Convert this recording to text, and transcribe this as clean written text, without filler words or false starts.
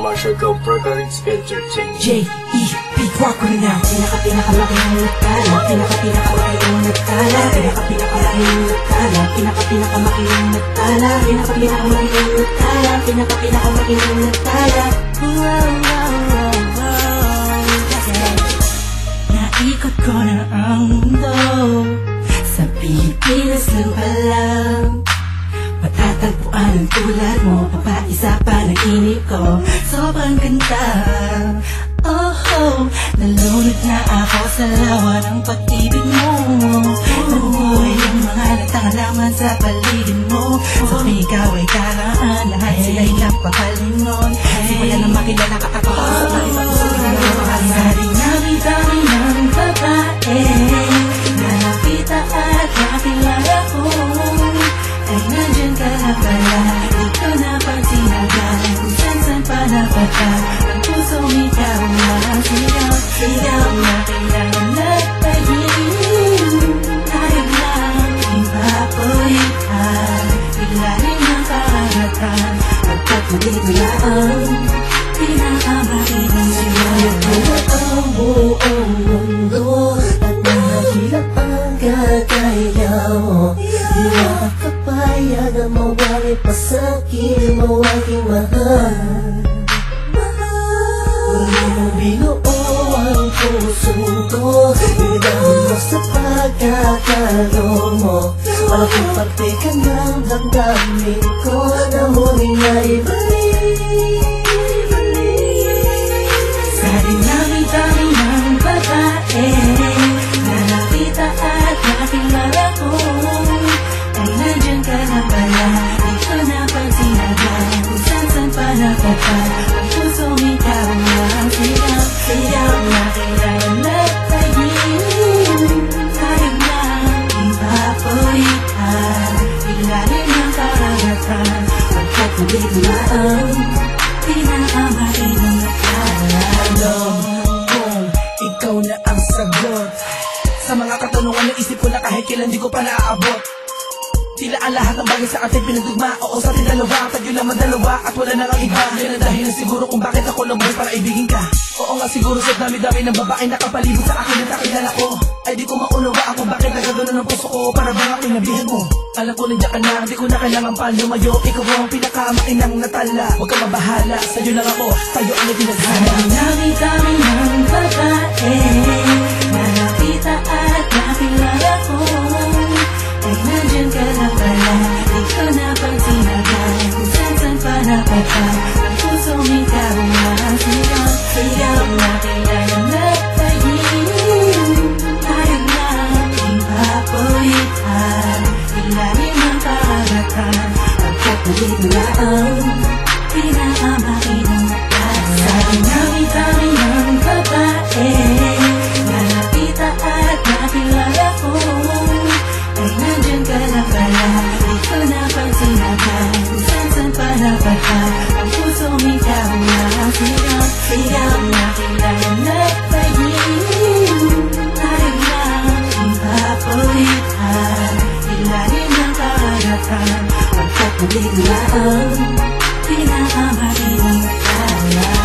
Marshall Go Brothers Entertainment. J.E.B. Walker na pinaka-pinakalaking nagtala, pinaka-pinakalaking nagtala, pinaka-pinakalaking nagtala, pinaka-pinakalaking nagtala, pinaka-pinakalaking nagtala, pinaka-pinakalaking nagtala. Naikot ko na ang mundo, sa Pilipinas lang pala matatagpuan ang tulad mo, papaisa pa naginip ko. Sobrang ganda, oh, nalunod na ako sa lawa ng pag-ibig mo. Nabubuhay ang mga natangalaman sa paligid mo. So ikaw ay karaan, lahat sila'y napapalingon. Simula na makilala ka ako, sa mga puso'y nalawaan. Sa dinami-dami ng babae na nakita at nakilala ko, ay nandyan ka na pala, di ko napansin agad. Kung saan-saan pa napatak, ang pusong ikaw na sigaw, sigaw na kailangan nagtayin. Tayo lang ipapulitan, biglarin ng karagatan, pagkat nandito na ang pinakamakilang sigaw. Ang buong mundo at mahirap ang gagaya mo. Di makakapayag ang mawari pa sa'kin mo aking mahal. Hindi mo binuo ang puso ko, pinagdahon mo sa pagkakaroon mo. Malaking parte ka ng damdamin ko, na huling na ibalik. Sa dinami-dami ng babae na nakita at nakilala ko, ay nandyan ka na pala, di ko napansin agad. Kung saan-saan pa napatak, ang pusong ikaw ang sigaw, sigaw na kailangan nagtayin. Tayo lang ipapulitan, biglarin ng karagatan, pagkat nandito na ang pinakamakilang nagtala. Alam kong ikaw na ang sagot sa mga katanungan na isip ko na kahit kailan di ko pa naaabot. Tila ang lahat ng bagay sa ating pinagdugma. Oo, sa ating dalawa, tayo naman dalawa at wala nang ang iba. Yan ang dahilan siguro kung bakit ako lumuhay para ibigin ka. Oo nga siguro sa dami-dami ng babae nakapalibot sa akin at nakilala ko, ay di ko maunawa ako bakit nagagano ng puso ko para bang ako'y nabihan mo. Alam ko nandiyan ka na, di ko na kailangan pa lumayo. Ikaw ang pinakamakinang natala, huwag ka mabahala, sa'yo lang ako, tayo ang itinadhana. Dami-dami ng babae na nakita at nakilala ko, ay nandyan ka na pala, di ko napansin agad. Kung saan-saan pa napatak, ang pusong ikaw ang sigaw, sigaw na kailangan nagtayin. Tayo lang ipapulitan, biglarin ng karagatan, pagkat nandito na ang pinakamakilang nagtala. Sa dinami-dami ng babae na nakita at nakilala ko, ay nandyan ka na pala, di ko napansin agad. Kung saan-saan pa napatak, ang pusong ikaw ang sigaw, sigaw na kailangan nagtayin. Tayo lang ipapulitan, biglarin ng karagatan, pagkat nandito na ang pinakamakilang nagtala.